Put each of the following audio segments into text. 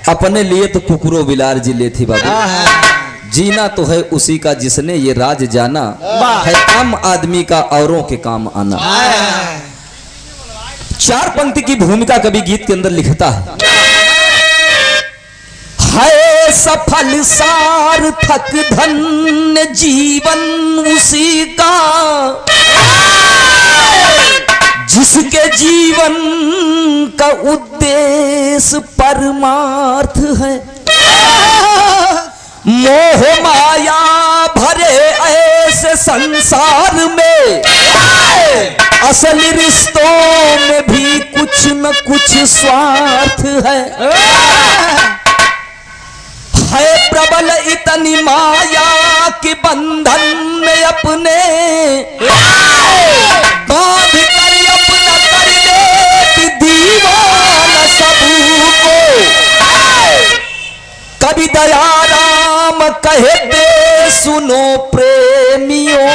अपने लिए तो कुकुरो बिलार जी ले थी बाबू, जीना तो है उसी का जिसने ये राज जाना, है काम आदमी का औरों के काम आना। चार पंक्ति की भूमिका कवि गीत के अंदर लिखता है सफल सार्थक धन्य जीवन उसी का जिसके जीवन का उद्देश्य परमार्थ है। मोह माया भरे ऐसे संसार में असल रिश्तों में भी कुछ न कुछ स्वार्थ है प्रबल इतनी माया के बंधन में अपने बांध कर अपना कर दे दीवाना सबको। कभी दयाराम कहते सुनो प्रेमियों,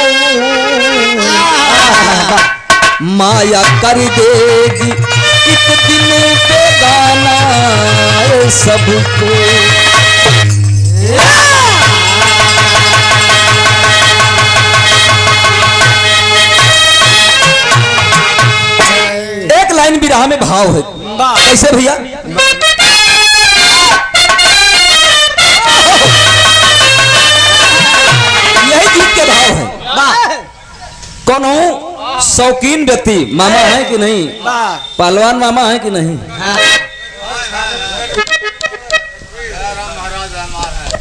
माया कर देगी एक दिन बेगाना सबको। एक लाइन विरह में भाव है, कैसे भैया? यही गीत के भाव है। कौन हूं? शौकीन व्यक्ति मामा है कि नहीं? पहलवान मामा है कि नहीं?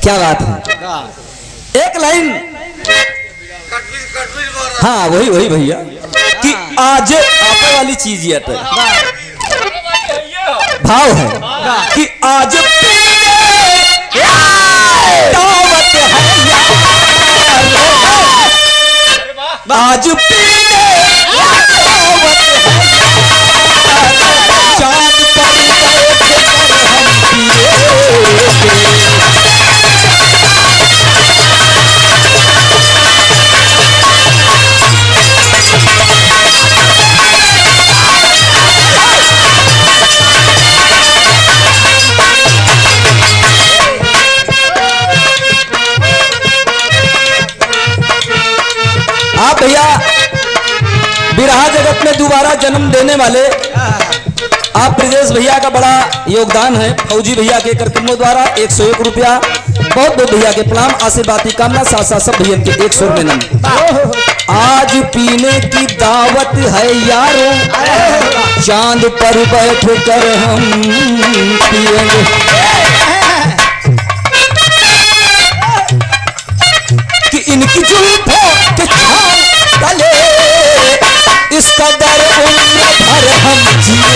क्या बात है? एक लाइन, हाँ वही वही भैया कि आज आपे वाली चीज ये भाव है कि आज दावत है आज पीने दावत है चांद पर हम पिए। आप भैया बिरहा जगत में दोबारा जन्म देने वाले आप ब्रजेश भैया का बड़ा योगदान है। फौजी भैया के कार्यक्रमों द्वारा 101 रुपया, बहुत बहुत भैया के प्रणाम, आशीर्वाद की कामना, साथ साथ सब भैया के 100 रुपये नम। आज पीने की दावत है यारों, चांद पर बैठ कर हम पिएंगे। कि इनकी जुल्फों के छांव तले इस कदर उम्र भर हम जिए।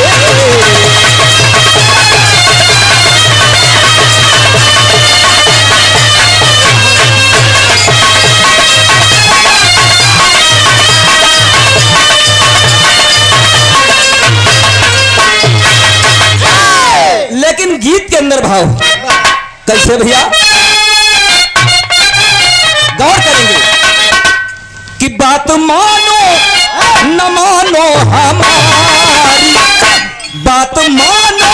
लेकिन गीत के अंदर भाव कैसे भैया? गौर करेंगे कि बात मानो न मानो हमारी, बात मानो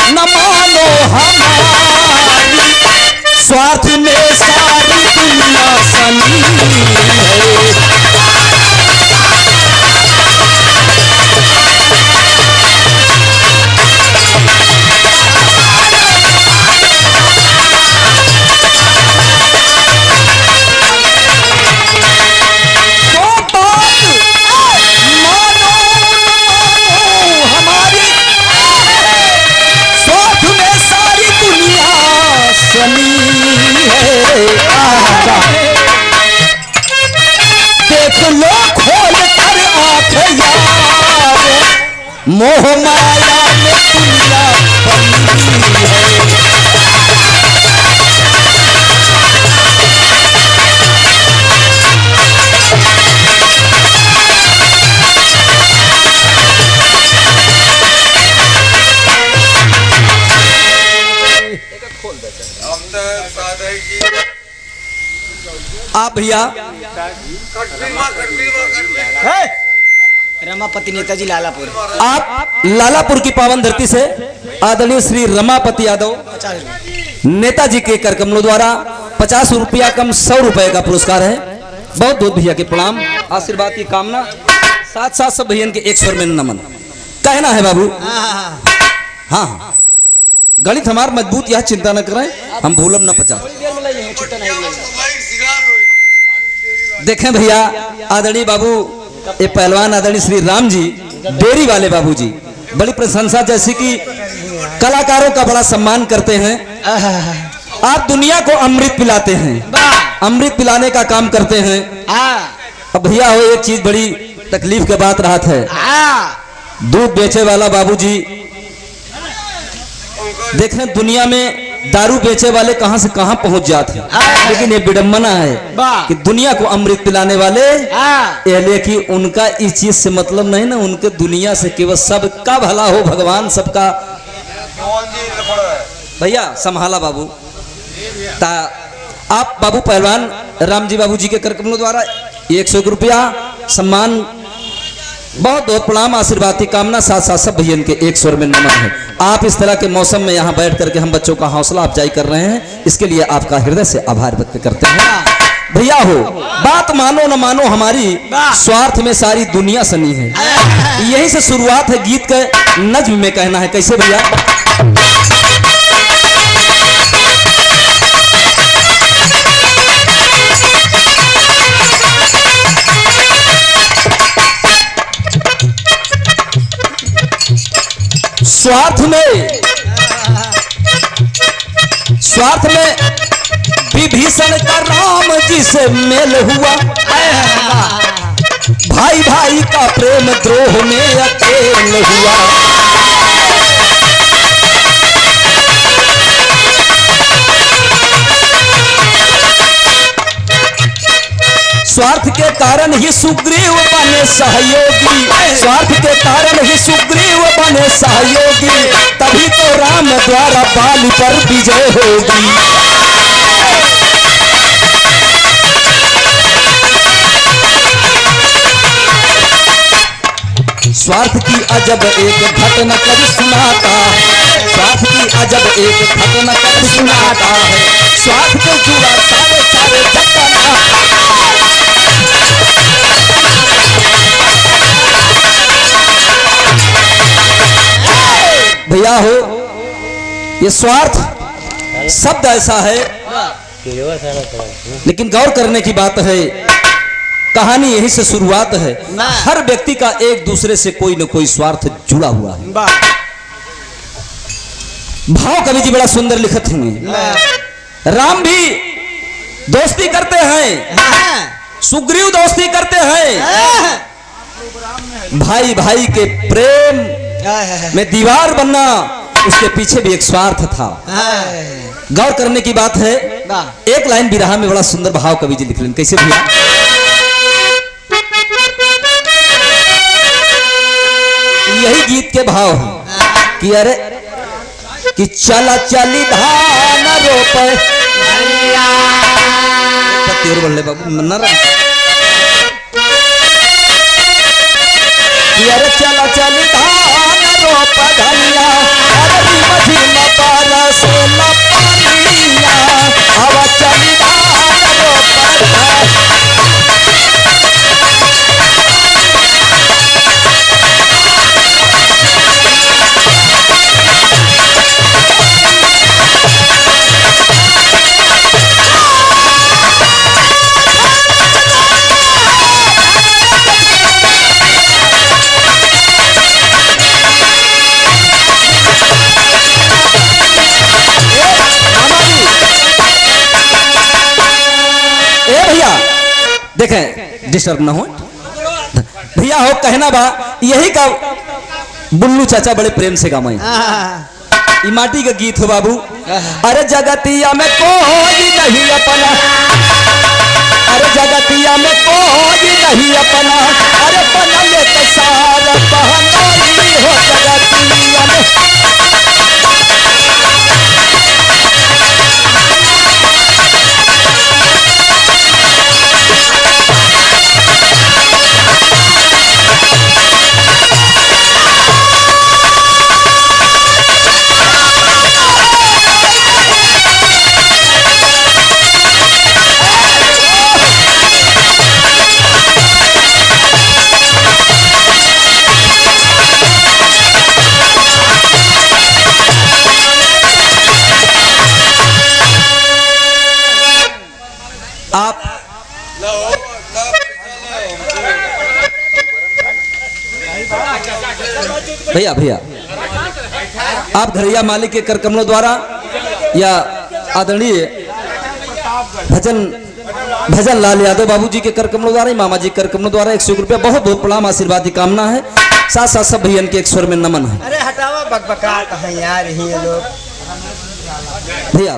न मानो हमारी, स्वार्थ में सारी दुनिया सनी है। देख लो खोल कर आंखें यार, मोह माया में दुनिया बनी आप भैया रमापति नेताजी लालापुर, आप लालापुर की पावन धरती से आदरणीय श्री रमापति यादव नेताजी के कर कमलों द्वारा 50 रुपया कम 100 रुपए का पुरस्कार है। बहुत बहुत भैया के प्रणाम, आशीर्वाद की कामना, साथ साथ सब भैया के एक स्वर में नमन। कहना है बाबू, हाँ गणित हमार मजबूत, यह चिंता न करें, हम भूलम न 50। देखें भैया, आदरणीय बाबू ये पहलवान आदरणीय श्री राम जी डेरी वाले बाबू जी बड़ी प्रशंसा, जैसे कि कलाकारों का बड़ा सम्मान करते हैं। आप दुनिया को अमृत पिलाते हैं, अमृत पिलाने का काम करते हैं। अब भैया हो एक चीज बड़ी तकलीफ के बात रहा है, दूध बेचे वाला बाबूजी देखें दुनिया में दारू बेचे वाले कहां से कहां पहुंच जाते हैं, लेकिन ये विडंबना है कि दुनिया को अमृत पिलाने वाले लेकिन उनका इस चीज से मतलब नहीं ना, उनके दुनिया से केवल सबका भला हो, भगवान सबका। भैया संभाला बाबू, ता आप बाबू पहलवान राम जी बाबू जी के कर कमलों द्वारा 101 रुपया सम्मान, बहुत बहुत प्रणाम, आशीर्वाद की कामना, साथ साथ सब भैया के एक स्वर में नमन है। आप इस तरह के मौसम में यहाँ बैठ करके हम बच्चों का हौसला अफजाई कर रहे हैं, इसके लिए आपका हृदय से आभार व्यक्त करते हैं। भैया हो बात मानो न मानो, हमारी स्वार्थ में सारी दुनिया सनी है। यही से शुरुआत है गीत के नज्म में, कहना है कैसे भैया। स्वार्थ में विभीषण का राम जी से मेल हुआ, भाई भाई का प्रेम द्रोह में अकेल हुआ। स्वार्थ के कारण ही सुग्रीव बने सहयोगी, स्वार्थ के कारण ही सुग्रीव बने सहयोगी, तभी तो राम द्वारा बाली पर विजय होगी। स्वार्थ की अजब एक घटना कभी सुनाता है, स्वार्थ की अजब एक घटना कभी सुनाता है, स्वार्थ के जुड़ा सारे सारे घटना। भैया हो ये स्वार्थ शब्द ऐसा है, लेकिन गौर करने की बात है, कहानी यही से शुरुआत है। हर व्यक्ति का एक दूसरे से कोई न कोई स्वार्थ जुड़ा हुआ है। भाव कवि जी बड़ा सुंदर लिखत हैं, राम भी दोस्ती करते हैं, सुग्रीव दोस्ती करते हैं, भाई भाई के प्रेम में दीवार बनना, उसके पीछे भी एक स्वार्थ था। गौर करने की बात है, एक लाइन बिरहा में बड़ा सुंदर भाव कवि जी लिख रहे हैं, कैसे भैया। यही गीत के भाव है कि अरे कि चला चली धान रोपे बल्ले बाबू मन्ना कि अरे चला चली धान रोप धनिया, अरे मझिल बरस न पानिया, हवा चली धान रोप देखें डिस्टर्ब ना हो भैया हो, कहना बा यही का बुल्लू चाचा बड़े प्रेम से गामाई, ई माटी का गीत हो बाबू। अरे जगतिया में कोई नहीं अपना, अरे जगतिया में कोई नहीं अपना, अरे पनले के सारा पहनाई हो जगतिया में। भैया भैया आप घरैया मालिक के कर कमलों द्वारा या आदरणीय भजन लाल यादव बाबूजी के कर कमलों द्वारा, मामा जी कर कमलों द्वारा 101 रुपया बहुत बहुत प्रणाम आशीर्वाद की कामना है। साथ साथ सब भैया के एक स्वर में नमन है। अरे हटावा बकबकात है यार ये लोग। भैया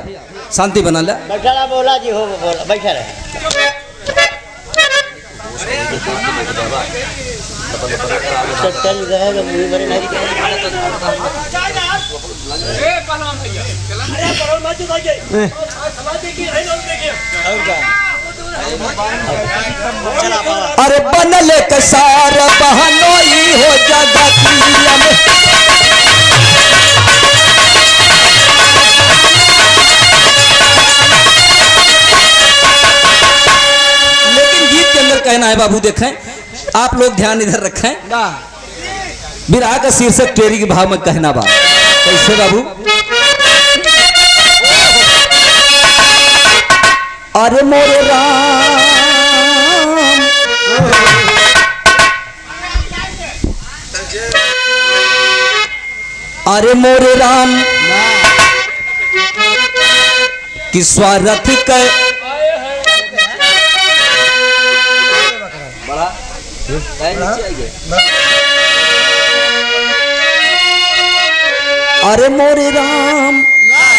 शांति बना ले। बैठा बोला जी हो बोला बैठा रहे। चल गए मुझे बड़े नहीं अरे बनल कसार बहनोई हो जगतिया में लेकिन गीत के अंदर कहना है बाबू, देखें आप लोग ध्यान इधर रखें। विरह का शीर्षक टेरी के भाव में कहना बा कैसे बाबू। अरे मोरे राम अरे मोरे राम कि स्वार्थ के अरे मोरे राम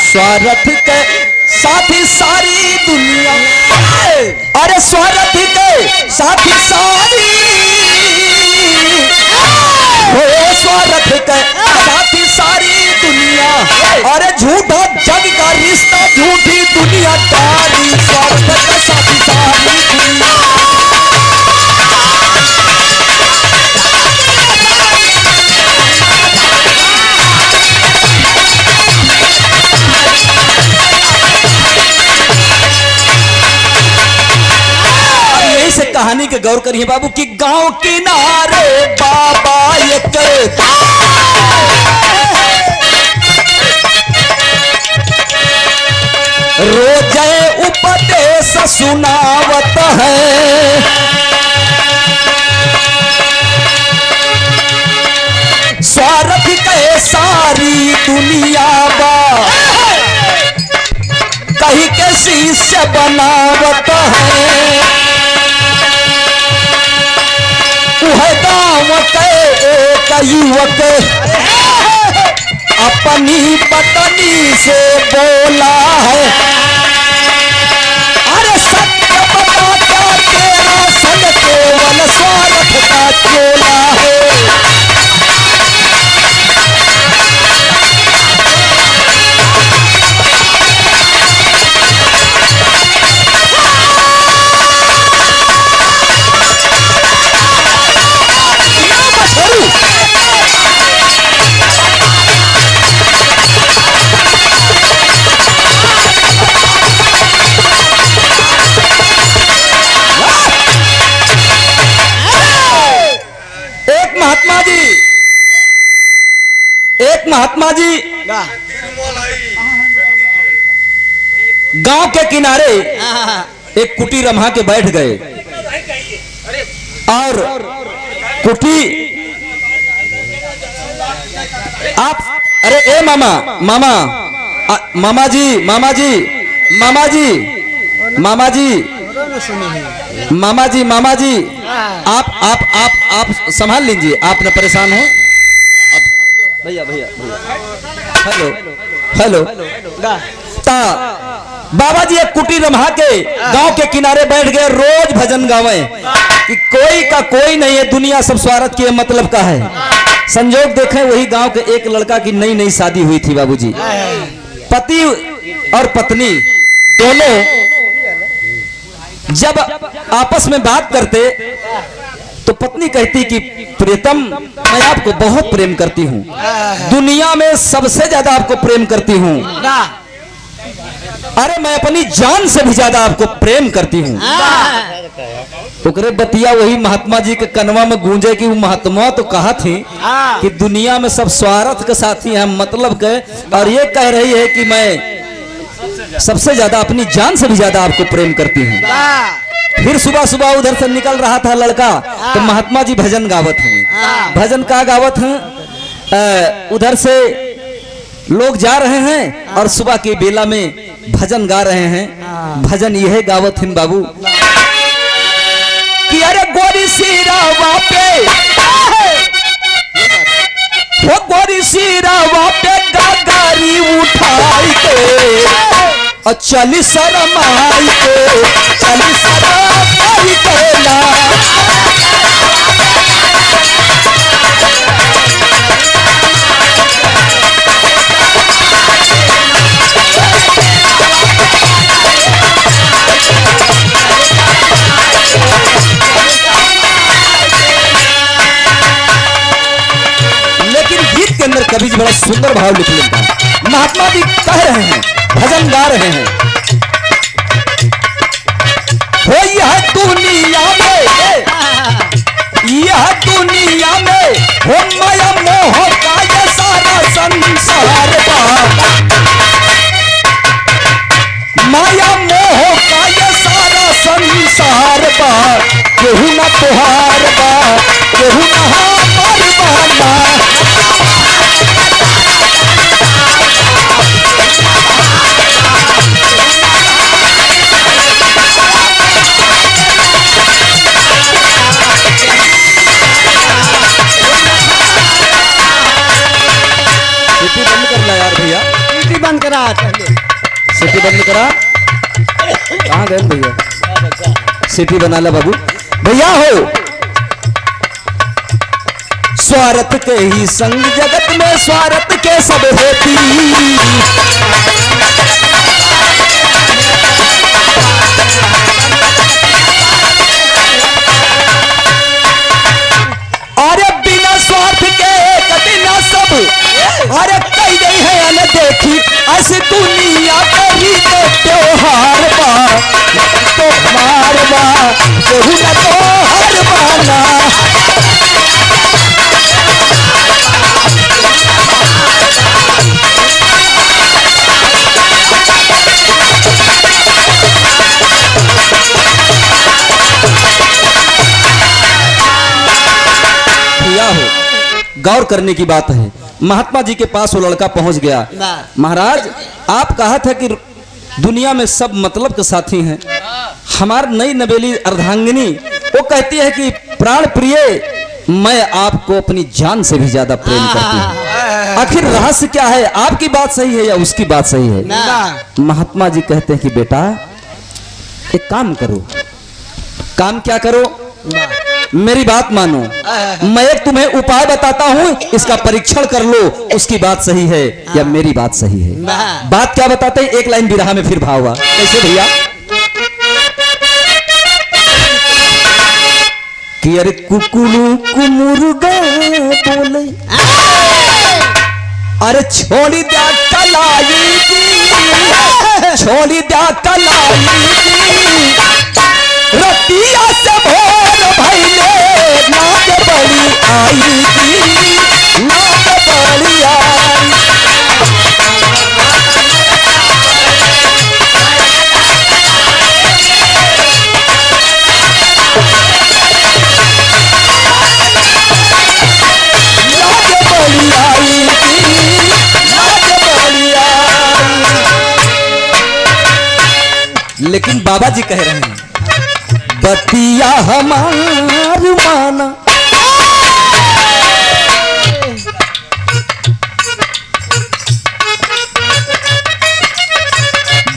स्वार्थ के साथी सारी दुनिया, अरे स्वार्थ के साथी सारी हो स्वार्थ के साथी सारी दुनिया, अरे झूठा जग का रिश्ता झूठी दुनिया दारी, स्वार्थ के साथी सारी दुनिया। से कहानी के गौर करिए बाबू कि गांव किनारे बाबा एक रोज उपदेश सुनावत है, स्वार्थ के सारी दुनिया बा कहीं के शिष्य बनावत है। गाँव के एक युवक अपनी पत्नी से बोला है, अरे सत्य बता क्या तेरा संग केवल स्वार्थ का चोला है। महात्मा जी गांव के किनारे एक कुटी रमा के बैठ गए और कुटी आप अरे ए मामा मामा मामा जी मामा जी मामा जी मामा जी मामा जी मामा जी आप संभाल लीजिए, आप न परेशान हो। भैया भैया हेलो हेलो बाबा जी एक कुटी रम्हा के गांव के किनारे बैठ गए, रोज भजन गावे कि कोई का कोई नहीं है, दुनिया सब स्वार्थ की मतलब का है। संजोग देखें वही गांव के एक लड़का की नई नई शादी हुई थी बाबूजी, पति और पत्नी दोनों जब आपस में बात करते तो पत्नी कहती कि प्रियतम मैं आपको बहुत प्रेम करती हूँ, दुनिया में सबसे ज्यादा आपको प्रेम करती हूँ, अरे मैं अपनी जान से भी ज्यादा आपको प्रेम करती हूँ। तो करे बतिया वही महात्मा जी के कनवा में गूंजे कि वो महात्मा तो कहा थी कि दुनिया में सब स्वार्थ के साथी हैं, मतलब के, और ये कह रही है कि मैं सबसे ज्यादा अपनी जान से भी ज्यादा आपको प्रेम करती हूँ। फिर सुबह सुबह उधर से निकल रहा था लड़का, तो महात्मा जी भजन गावत हैं। भजन का गावत हैं उधर से लोग जा रहे हैं और सुबह की बेला में भजन गा रहे हैं। भजन यह गावत हिम बाबू कि अरे गोरी सिरावा पे वो गोरी सिरावा पे गागारी उठाई के और चली शरमाई के चली शरमाई के ना के अंदर कवि जी बड़ा सुंदर भाव लिख लेता है। महात्मा जी कह रहे हैं, भजन गा रहे हैं, हो यह दुनिया में हो माया मोह का ये सारा संसार बा, माया मोह का ये सारा संसार बा, केहू ना तुहार बा केहू ना हमार बाना। सिटी बंद कर ला यार भैया, सीटी बंद करा पहले। सिटी बंद करा। कहाँ गए भैया? सिटी बना ला बाबू। भैया हो स्वार्थ के ही संग जगत में स्वार्थ के सब होती, अरे बिना स्वार्थ के कभी ना सब, अरे कई गई है अनदेखी ऐसी दुनिया कही तो त्योहार बा तो मार बा केहू ना तोहार बाना। गौर करने की बात है। महात्मा जी के पास वो लड़का पहुंच गया। महाराज आप कहा था कि दुनिया में सब मतलब के साथी हैं, हमार नई नवेली अर्धांगिनी वो कहती है कि प्राण प्रिय मैं आपको अपनी जान से भी ज्यादा प्रेम करती हूँ। आखिर रहस्य क्या है? आपकी बात सही है या उसकी बात सही है? महात्मा जी कहते हैं कि बेटा एक काम करो। काम क्या करो? मेरी बात मानो, मैं एक तुम्हें उपाय बताता हूं, इसका परीक्षण कर लो उसकी बात सही है या मेरी बात सही है। बात क्या बताते हैं? एक लाइन बिरहा में फिर भाव हुआ। कैसे भैया? कि अरे कुकुलू कुमुर्गा बोले अरे छोड़ी द्या कलाई दी, छोड़ी द्या कलाई दी, रतिया से भोर भइले नाच बड़ी आई दी, नाच बड़ी आई। नाच बड़ी आई दी, नाच बड़ी आई। लेकिन बाबा जी कह रहे हैं बतिया हमार माना,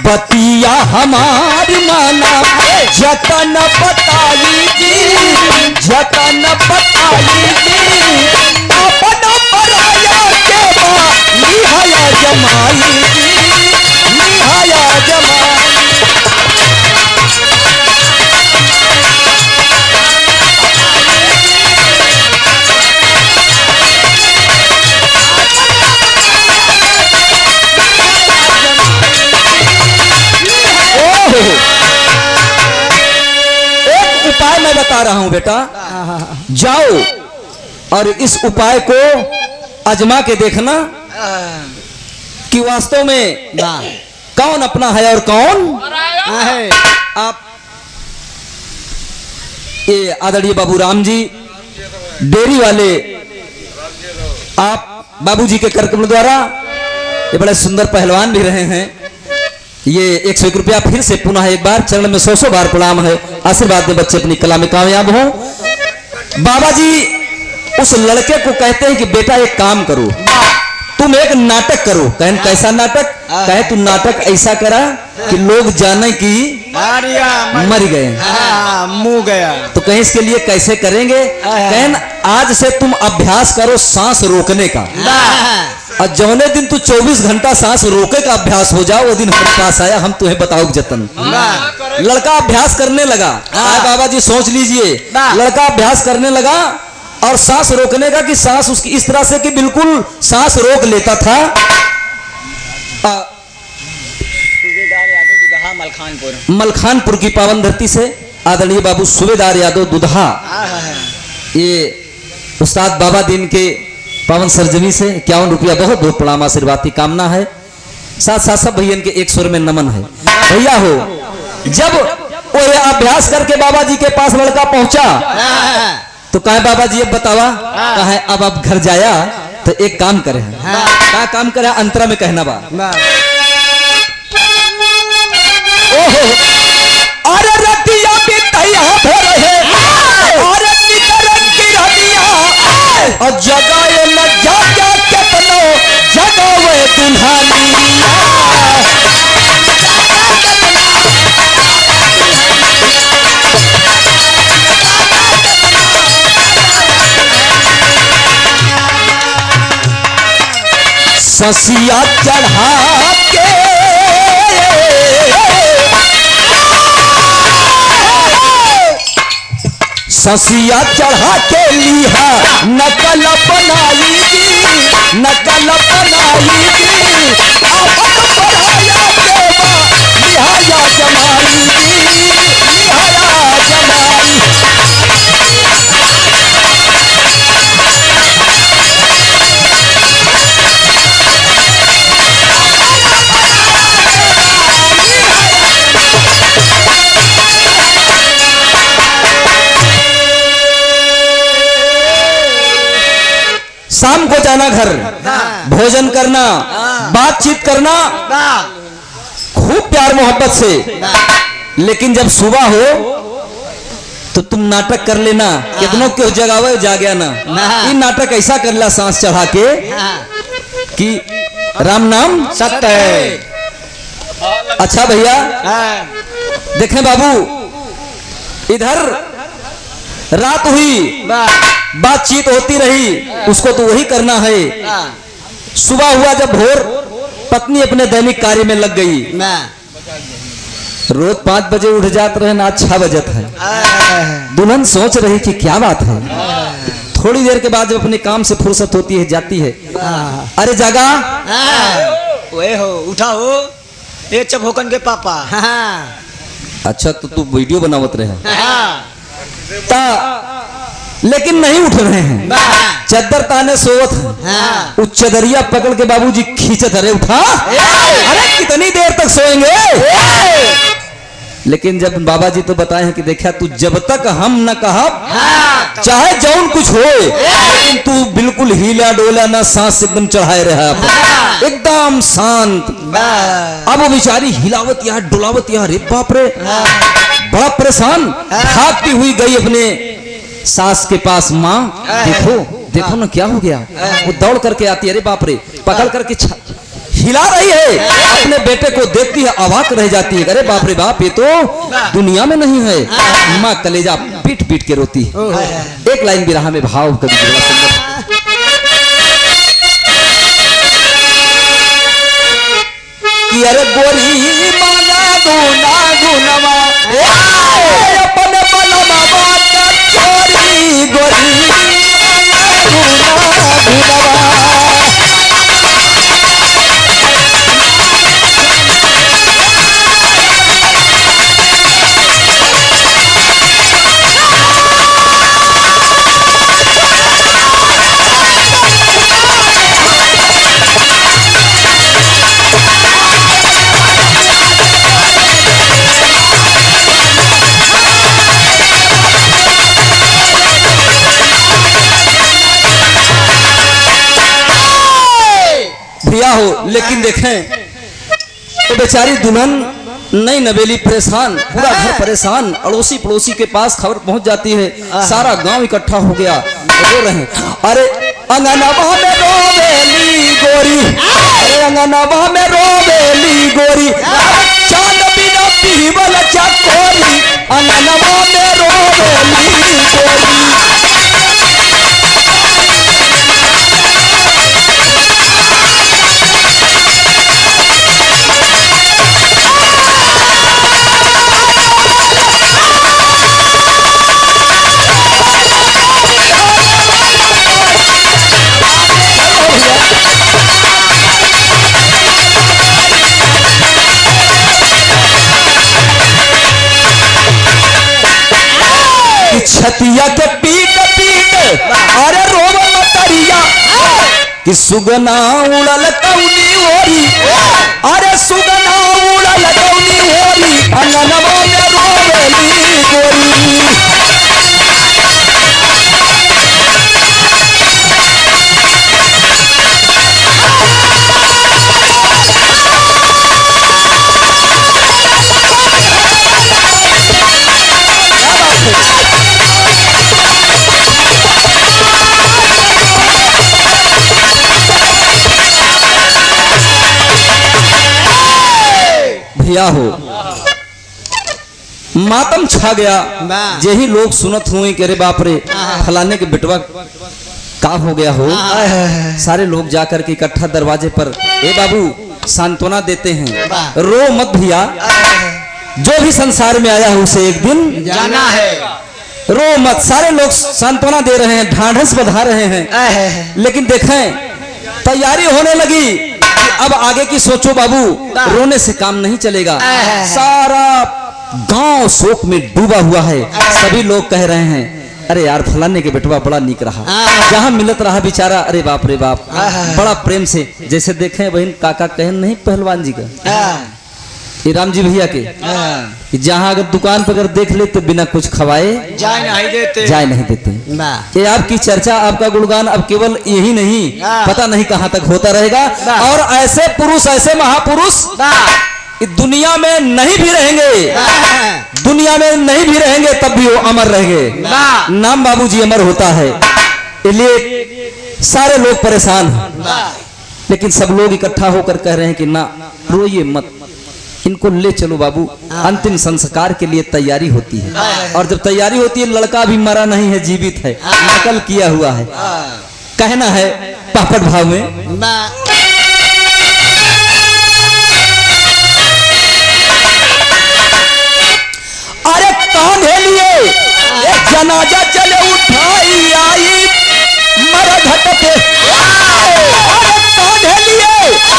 बतिया हमार माना, जतन बताई जी, जतन बताई जी, अपन पराया के बा निहाया जमाई जी, निहाया जमाई। एक उपाय मैं बता रहा हूं बेटा, जाओ और इस उपाय को आजमा के देखना कि वास्तव में कौन अपना है और कौन है। आप ये आदरणीय बाबू राम जी डेयरी वाले, आप बाबूजी के कार्यक्रम द्वारा ये बड़े सुंदर पहलवान भी रहे हैं। ये 101 रुपया फिर से पुनः एक बार चरण में 100 बार प्रणाम है। आशीर्वाद दे बच्चे अपनी कला में कामयाब हो। बाबा जी उस लड़के को कहते हैं कि बेटा एक काम करो, तुम एक नाटक करो। कहन कैसा नाटक? कहे तू नाटक ऐसा करा कि लोग जाने कि मर गए, मुंह गया। तो कहें इसके लिए कैसे करेंगे? कहन आज से तुम अभ्यास करो सांस रोकने का, और जौने दिन तू 24 घंटा सांस रोके का अभ्यास हो जाओ, वो दिन हमारे पास आया, हम तुम्हें बताओ जतन। लड़का अभ्यास करने लगा। बाबा जी सोच लीजिए, लड़का अभ्यास करने लगा और सांस रोकने का कि सांस उसकी इस तरह से कि बिल्कुल सांस रोक लेता था। मलखानपुर की पावन धरती से आदरणीय बाबू सूबेदार यादव दुधा, ये उस्ताद बाबा दीन के पावन सरजमी से 51 रुपया बहुत बहुत प्रणाम आशीर्वाद की कामना है। साथ साथ सब भैया के एक स्वर में नमन है। भैया हो, जब वो ये अभ्यास करके बाबा जी के पास लड़का पहुंचा तो कहे बाबा जी अब बतावा, कहे अब आप घर जाया तो एक काम करे, क्या काम करे? अंतरा में कहना बा, ओहो अरे रतिया भी तैया भर है, अरे निकरन की रतिया और जगाए न जागा केतनो जगावे दुल्हनिया। ससिया चढ़ा के ससिया चढ़ा के लिहा नकल बनाईगी, नकल बनाईगी, आपन पढ़ाया देवा लिहाया जमाईगी, लिहाया जमाई। शाम को जाना घर, भोजन करना, बातचीत करना खूब प्यार मोहब्बत से, लेकिन जब सुबह हो तो तुम नाटक कर लेना, कितनों के जगावे जा गया ना। ये नाटक ऐसा कर ला सांस चढ़ा के कि राम नाम सत्य है। अच्छा भैया देखें बाबू, इधर रात हुई, बातचीत होती रही, उसको तो वही करना है। सुबह हुआ जब भोर, पत्नी अपने दैनिक कार्य में लग गई। रोज 5 बजे उठ जाते रहे ना, 6 बजत है। दुल्हन सोच रही कि क्या बात है। थोड़ी देर के बाद जब अपने काम से फुर्सत होती है जाती है, अरे जागा, वे हो उठा हो, ये चभोकन के पापा। अच्छा तो तू वीडियो बनावत रहे ता, लेकिन नहीं उठ रहे हैं। चद्दर ताने सोवत है, उस चदरिया पकड़ के बाबूजी खींचत, अरे उठा, अरे कितनी देर तक सोएंगे? लेकिन जब बाबा जी तो बताए हैं कि देखा तू जब तक हम न कहा चाहे जौन कुछ हो, लेकिन तू बिल्कुल हिला डोला ना, सांस एकदम चढ़ाए रहा, एकदम शांत। अब वो बेचारी हिलावत या डुलावत या, रे बाप रे, बड़ा परेशान भागती हुई गई अपने सास के पास। माँ देखो देखो ना क्या हो गया। वो दौड़ करके आती है, अरे बाप रे, पकड़ करके हिला रही है। अपने बेटे को देखती है, अवाक रह जाती है, अरे बाप रे बाप, ये तो दुनिया में नहीं है। माँ कलेजा पीट पीट के रोती है। एक लाइन बिरहा में भाव कभी बड़ा सुंदर, कि अरे गोरी माना गुना गुनवा अपने बनवा बात छोरी, गोरी माना गुना गुनवा। भैया हो। लेकिन देखें तो बेचारी दुल्हन नई नवेली परेशान, पूरा घर परेशान। अड़ोसी पड़ोसी के पास खबर पहुंच जाती है, सारा गांव इकट्ठा हो गया, रो रहे हैं। अरे अंगनवा में रोवेली गोरी, अरे अंगनवा में रोवेली गोरी, चांद बिना पीवल चकोरी, अंगनवा में रोवेली गोरी। छतिया के पीट पीट अरे रोव मतरिया कि सुगना उड़ल कौनी ओरी, अरे सुगना उड़ल कौनी ओरी, अंगनवा में रोवेली गोरी। भैया हो मातम छा गया। यही लोग सुनत हुए कि अरे बाप रे फलाने के बेटवा का हो गया हो। सारे लोग जाकर के इकट्ठा दरवाजे पर ए बाबू सांत्वना देते हैं, रो मत भैया, जो भी संसार में आया है उसे एक दिन जाना है, रो मत। सारे लोग सांत्वना दे रहे हैं, ढांढस बधा रहे हैं। लेकिन देखें तैयारी होने लगी, अब आगे की सोचो बाबू, रोने से काम नहीं चलेगा। सारा गांव शोक में डूबा हुआ है। सभी लोग कह रहे हैं अरे यार फलाने के बेटवा बड़ा नीक रहा, जहां मिलत रहा बेचारा, अरे बाप रे बाप, बड़ा प्रेम से। जैसे देखें बहन काका कहन नहीं पहलवान जी का, ये राम जी भैया के, कि जहां अगर दुकान पर अगर देख ले तो बिना कुछ खवाए जाए नहीं देते। ये आपकी चर्चा, आपका गुणगान अब केवल यही नहीं, पता नहीं कहां तक होता रहेगा। और ऐसे पुरुष, ऐसे महापुरुष दुनिया में नहीं भी रहेंगे, दुनिया में नहीं भी रहेंगे तब भी वो अमर रहेंगे। नाम बाबूजी अमर होता है, इसलिए सारे लोग परेशान हैं। लेकिन सब लोग इकट्ठा होकर कह रहे हैं कि ना रोइए मत, इनको ले चलो बाबू, अंतिम संस्कार के लिए तैयारी होती है। और जब तैयारी होती है, लड़का भी मरा नहीं है, जीवित है, नकल किया हुआ है। कहना है पापड़ भाव में, अरे कांधे लिए एक जनाजा चले उठाई आई मरा घट पे, अरे कांधे लिए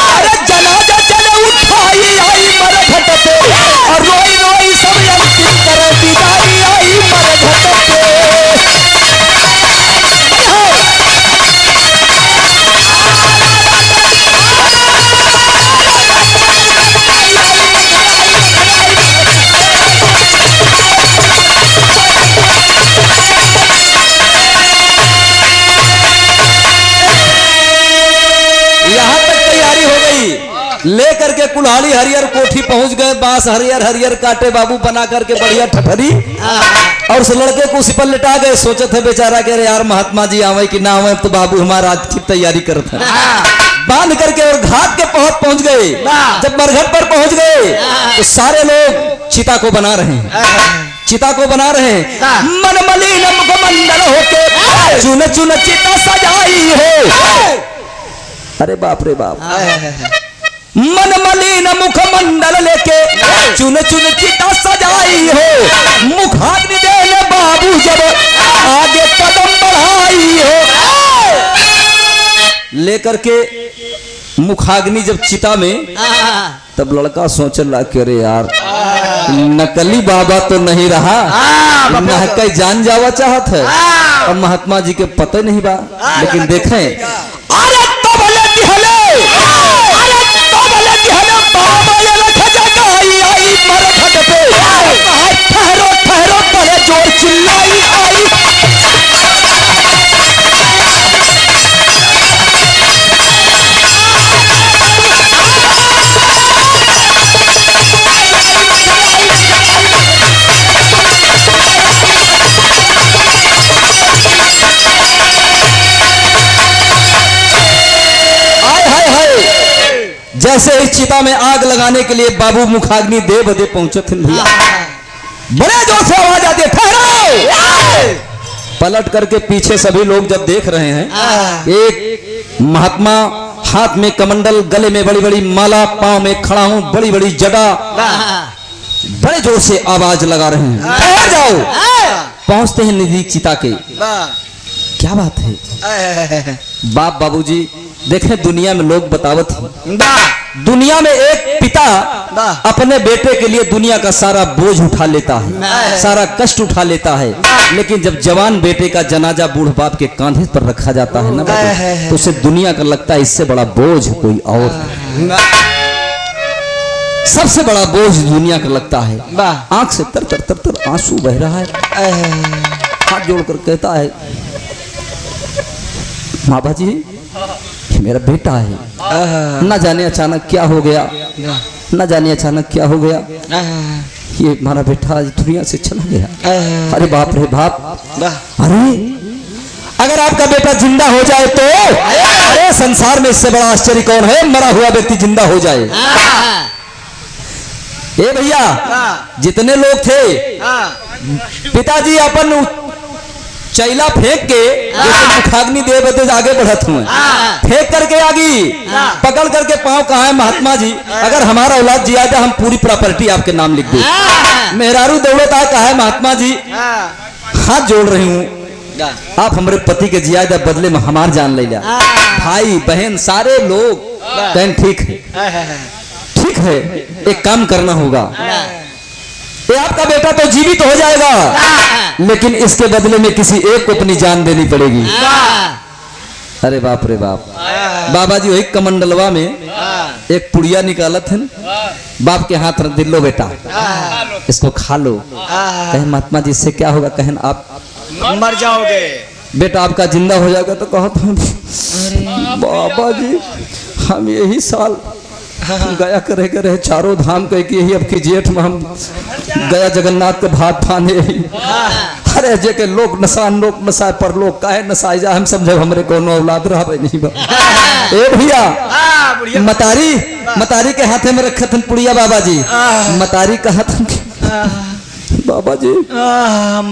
अरे जनाजा चले उठाई आई मरा घट पे, और रोई रोई सब अंतिम करे विदाई आई मरा घट पे। लेकर के कुल्हाड़ी हरियर कोठी पहुंच गए, बांस हरियर हरियर काटे बाबू बना करके बढ़िया ठठरी, और उस लड़के को उसी पर लिटा गए। सोचे थे बेचारा के अरे यार महात्मा जी आवे कि ना आवे, तो बाबू हमारा आज की तैयारी करता है। बांध करके और घाट के पहुंच गए। जब बरघट पर पहुंच गए तो सारे लोग चिता को बना रहे हैं, चिता को बना रहे हैं। मन मलिन मुखमंडल होके चुन चुन चिता सजाई हो, अरे बाप रे बाप, मन मलिन मुखमंडल लेके चुन चुन चिता सजाई हो, मुखाग्नि देने बाबू जब आगे कदम बढ़ाई हो। लेकर के मुखाग्नि जब चिता में, तब लड़का सोचने लगा कि अरे यार नकली बाबा तो नहीं रहा, नहका जान जावा चाहत है, और महात्मा जी के पता नहीं बा। लेकिन देखें अरे तबले दिहले, अरे तबले दिहले बाबा ये लख जगाई आई मरघट पे, ठहरो ठहरो बड़े जोर चिल्लाई आई। जैसे इस चिता में आग लगाने के लिए बाबू मुखाग्नि दे बदे पहुंचे थे भैया, बड़े जोर से आवाज आती है, ठहरो। पलट करके पीछे सभी लोग जब देख रहे हैं, एक महात्मा हाथ में कमंडल, गले में बड़ी बड़ी माला, पांव में खड़ा हूं बड़ी बड़ी जटा, बड़े जोर से आवाज लगा रहे हैं, ठहर जाओ। पहुंचते हैं नजदीक चिता के, क्या बात है बाप बाबूजी, देखें दुनिया में लोग बतावत हैं, दुनिया में एक पिता अपने बेटे के लिए दुनिया का सारा बोझ उठा लेता है, सारा कष्ट उठा लेता है, लेकिन जब जवान बेटे का जनाजा बूढ़ बाप के कांधे पर रखा जाता है ना बाबू, तो उसे दुनिया का लगता है इससे बड़ा बोझ कोई और है। सबसे बड़ा बोझ दुनिया का लगता है। आंख से तर तर तर तर आंसू बह रहा है, हाथ जोड़कर कहता है, माँ बाजी मेरा बेटा है, न जाने अचानक क्या हो गया, न जाने अचानक क्या हो गया, ये हमारा बेटा आज दुनिया से चला गया। अरे बाप रे बाप, अरे अगर आपका बेटा जिंदा हो जाए तो अरे संसार में इससे बड़ा आश्चर्य कौन है, मरा हुआ व्यक्ति जिंदा हो जाए। ए भैया, जितने लोग थे, पिताजी अपन चैला फेंक के जैसे मुखाग्नि दे बदे आगे बढ़त हुए, फेंक करके आगी, पकड़ करके पांव कहा है महात्मा जी, अगर हमारा औलाद जिया था हम पूरी प्रॉपर्टी आपके नाम लिख दे। मेहरारू दौड़त आ कहा है महात्मा जी हाथ जोड़ रही हूँ, आप हमारे पति के जिया था बदले में हमार जान ले जा। भाई बहन सारे लोग कहन ठीक है, ठीक है, एक काम करना होगा, ये आपका बेटा तो जीवित हो जाएगा, लेकिन इसके बदले में किसी एक को अपनी जान देनी पड़ेगी। अरे बाप रे बाप, बाबा जी वही कमंडलवा में एक पुड़िया निकालत है, बाप के हाथ रख दिलो बेटा इसको खा लो। कहे महात्मा जी इससे क्या होगा, कहें आप मर जाओगे, बेटा आपका जिंदा हो जाएगा। तो कहा था बाबा जी हम यही साल गया करे रहे चारों धाम कह के यही अब की जेठ में हम गया जगन्नाथ के भात फाने। अरे जे के लोग नसान लोग नसाए पर लोग काहे नसाई जा, हम समझे हमरे कोनो औलाद रहा नहीं बा। ए भैया मतारी के हाथे में रखत पुड़िया बाबा जी, मतारी का हाथ बाबा जी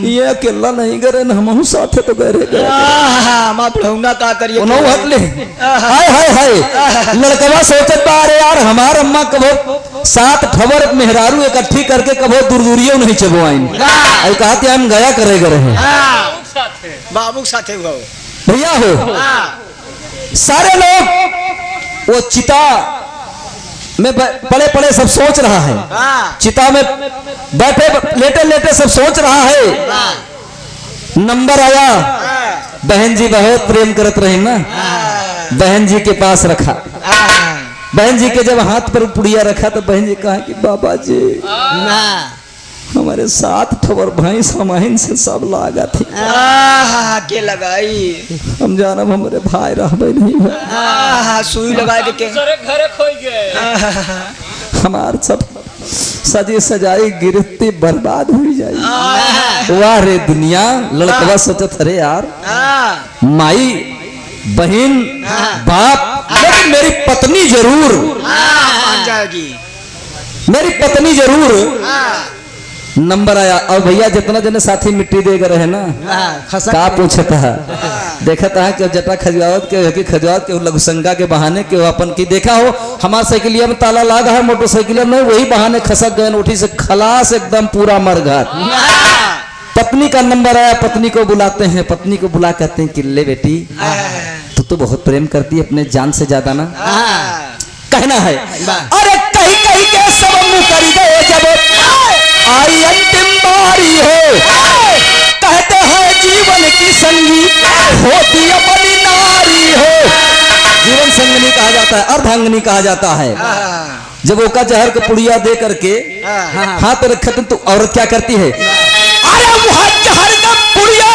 ये अकेला नहीं करे न हमहू साथे तो गए मां पढ़ौना का करिए हटले। हाय हाय हाय लड़कवा सोचत बा अरे यार हमार अम्मा कबो 7 ठवर मेहरारू इकट्ठी करके कबो दूर-दूरियों नहीं चबो आइन, आई कहते हम गया करे रहे बाबू साथे हो भैया हो। सारे लोग वो चिता में पड़े पड़े सब सोच रहा है, चिता में बैठे लेटे लेटे सब सोच रहा है। नंबर आया, बहन जी बहुत प्रेम करत रही ना, बहन जी के पास रखा, बहन जी के जब हाथ पर पुड़िया रखा तो बहन जी कहा कि बाबा जी हमारे 7 ठवर भैंस हमाइन से सब लागा थी के लगाई, हम जानब हमारे भाई रहबे नहीं, सुई लगाए के घरे खोई गए, हमार सब सजे सजाई गिरती बर्बाद हुई जाए। वाह रे दुनिया, लड़कवा सोचत अरे यार माई बहन बाप, लेकिन मेरी पत्नी जरूर मान जाएगी, मेरी पत्नी जरूर। नंबर आया और भैया जितना जने साथी मिट्टी देगा रहे ना का पूछता है, देखता है कि जटा खजुआवत के खजुआवत के लघुशंका के बहाने के अपन की देखा हो हमार साइकिलिया में ताला लगा है, मोटरसाइकिलिया में वही बहाने खसक गए उठी से खलास एकदम पूरा मर गया। पत्नी का नंबर आया, पत्नी को बुलाते हैं, पत्नी को बुला कहते हैं कि ले बेटी तू तो बहुत प्रेम करती है अपने जान से ज्यादा ना, कहना है अरे कहीं कहीं के सब मुंह कर गए जब आई अंतिम बारी हो, कहते हैं जीवन की संगी होती अपनी नारी हो। जीवन संगनी कहा जाता है, अर्धांगनी कहा जाता है। जब वो का जहर का पुड़िया दे करके हाथ रखते तो औरत क्या करती है, अरे वहां जहर का पुड़िया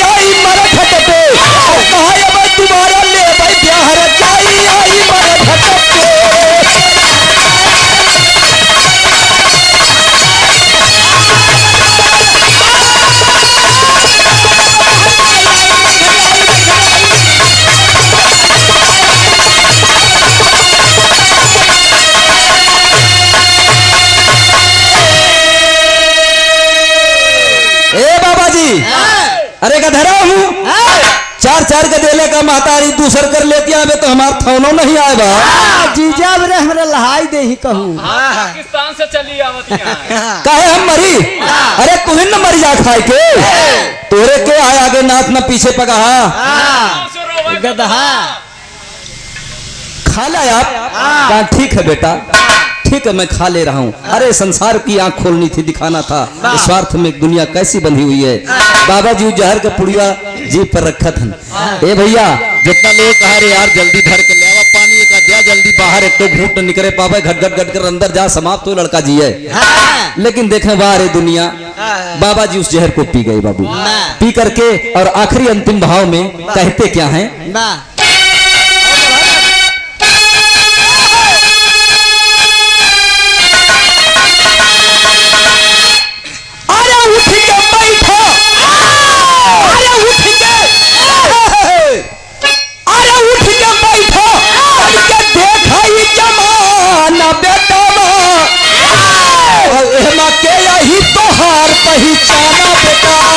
आई मरघट पे कहा तुम्हारा ले भाई बिहार जाई आई मरघट पे। अरे गधरा हूँ, चार चार के देले का महतारी दूसर कर लेती आवे तो हमार थौनो नहीं आए बा। जीजा बरे हमरा लहाई दे ही कहूँ। पाकिस्तान से चली आवत यहाँ। काहे हम मरी? अरे तुहिन न मरी जा खाए के, तोरे के आए आगे नाथ न पीछे पगा। गधा खा ला आप? कहा ठीक है बेटा, ठीक है मैं खा ले रहा हूँ। अरे संसार की आंख खोलनी थी, दिखाना था इस स्वार्थ में एक दुनिया कैसी बंधी हुई है। बाबा जी जहर का पुड़िया जी पर रखा था। ए भैया जितना लोग कहा रे यार जल्दी धर के ले आवा पानी का दिया, जल्दी बाहर एक तो घूट न निकले पावे, घट घट घट कर अंदर जा समाप्त हो लड़का जी है। लेकिन देखें बाहर दुनिया, बाबा जी उस जहर को पी गए बाबू, पी करके और आखिरी अंतिम भाव में कहते क्या है? पहचाना बेटावा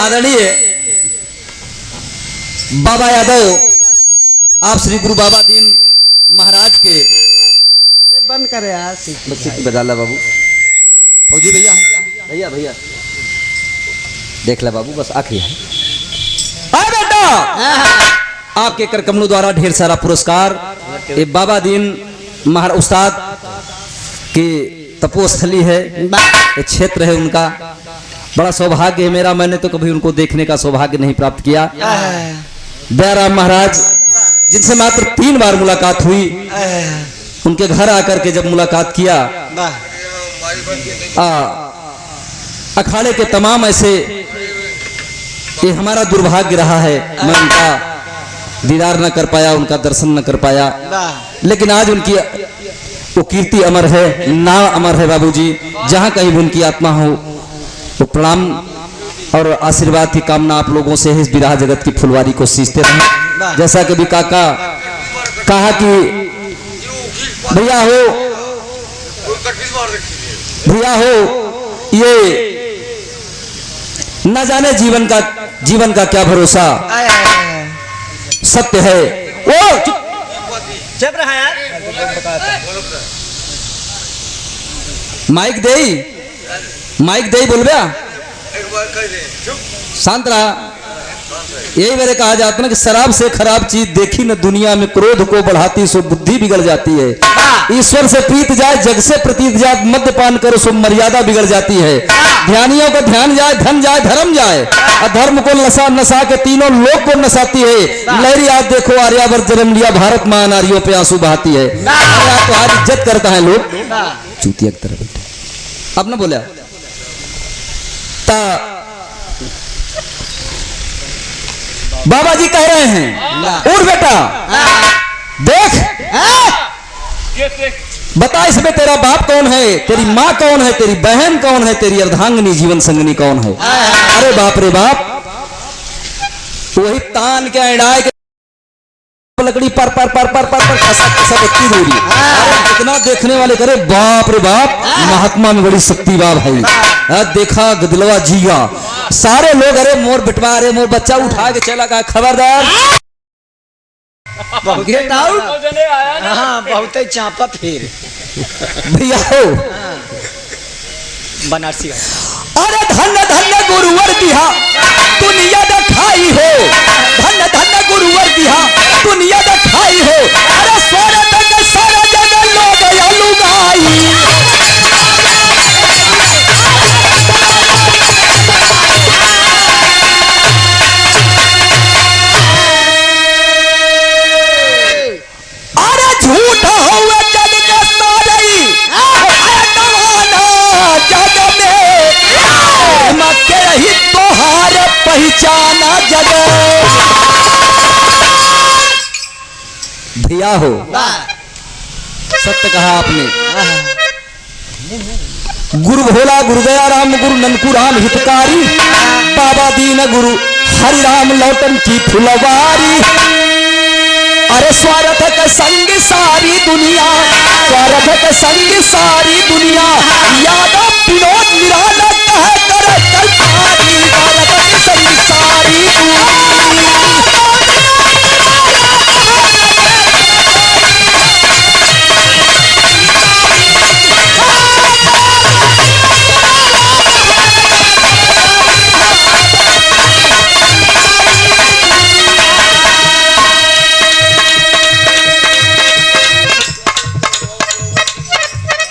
आदरणीय बाबा यादव आप श्री गुरु बाबा दीन महाराज के बंद करे यार बजाला बाबू। फौजी भैया भैया भैया देख ले बाबू, बस आखिरी है। बेटा आपके कर कमलों द्वारा ढेर सारा पुरस्कार ये बाबा दीन महाराज उस्ताद की तपोस्थली है, ये क्षेत्र है उनका। बड़ा सौभाग्य है मेरा, मैंने तो कभी उनको देखने का सौभाग्य नहीं प्राप्त किया। दयाराम महाराज जिनसे मात्र 3 बार मुलाकात हुई, उनके घर आकर के जब मुलाकात किया, अखाड़े के तमाम ऐसे, ये हमारा दुर्भाग्य रहा है, मैं उनका दीदार न कर पाया, उनका दर्शन न कर पाया। लेकिन आज उनकी वो कीर्ति अमर है, नाम अमर है बाबूजी। जहां कहीं भी उनकी आत्मा हो तो प्रणाम और आशीर्वाद की कामना आप लोगों से है। इस विराह जगत की फुलवारी को सींचते रहें। जैसा कि भी काका कहा कि भैया हो ये न जाने जीवन का क्या भरोसा, सत्य है वो चुप रहा यार। माइक दे बोल बया, शांत रहा। यही मेरे कहा जाता ना कि शराब से खराब चीज देखी न दुनिया में, क्रोध को बढ़ाती सो बुद्धि बिगड़ जाती है। ईश्वर से प्रीत जाए जग से प्रतीत जाए, मद्यपान करो सो मर्यादा बिगड़ जाती है। ध्यानियों का ध्यान जाए धन जाए धर्म जाए, अधर्म को नशा के तीनों लोक को नसाती है। लहरी आज देखो आर्यावर्त जन्म लिया, भारत मां नारियों पे आंसू बहाती है। तुम्हारी इज्जत करता है लोग, चूतिया की तरह बैठे। अब ना बोला बाबा जी कह रहे हैं, उठ बेटा देख, बता इसमें तेरा बाप कौन है, तेरी माँ कौन है, तेरी बहन कौन है, तेरी अर्धांगिनी जीवन संगनी कौन है। अरे बाप रे बाप, वही तान के अड़ाए के लकड़ी पर पर पर पर पर पर इतनी दूरी। इतना देखने वाले करे बाप रे बाप, महात्मा में बड़ी शक्ति बा भाई। देखा गदलवा जिया, सारे लोग अरे मोर बिटवा, अरे मोर बच्चा उठा के चला का, खबरदार गेट आउट। हाँ बहुत ही चापा फिर भैया हो बनारसी। अरे धन धन गुरुवर दिहा दुनिया दिखाई हो, धन धन गुरुवर दिहा दुनिया दिखाई हो। अरे सोरे तक सारा जगह लोग लुगाई। पहचाना जगह भैया हो, सत्य कहा आपने। गुरु भोला गुरु दया राम गुरु ननकू राम हितकारी, बाबा दीन गुरु हरि राम लौटन की फुलवारी। अरे स्वार्थ का संग सारी दुनिया, स्वार्थ का संग सारी दुनिया, यादव विनोद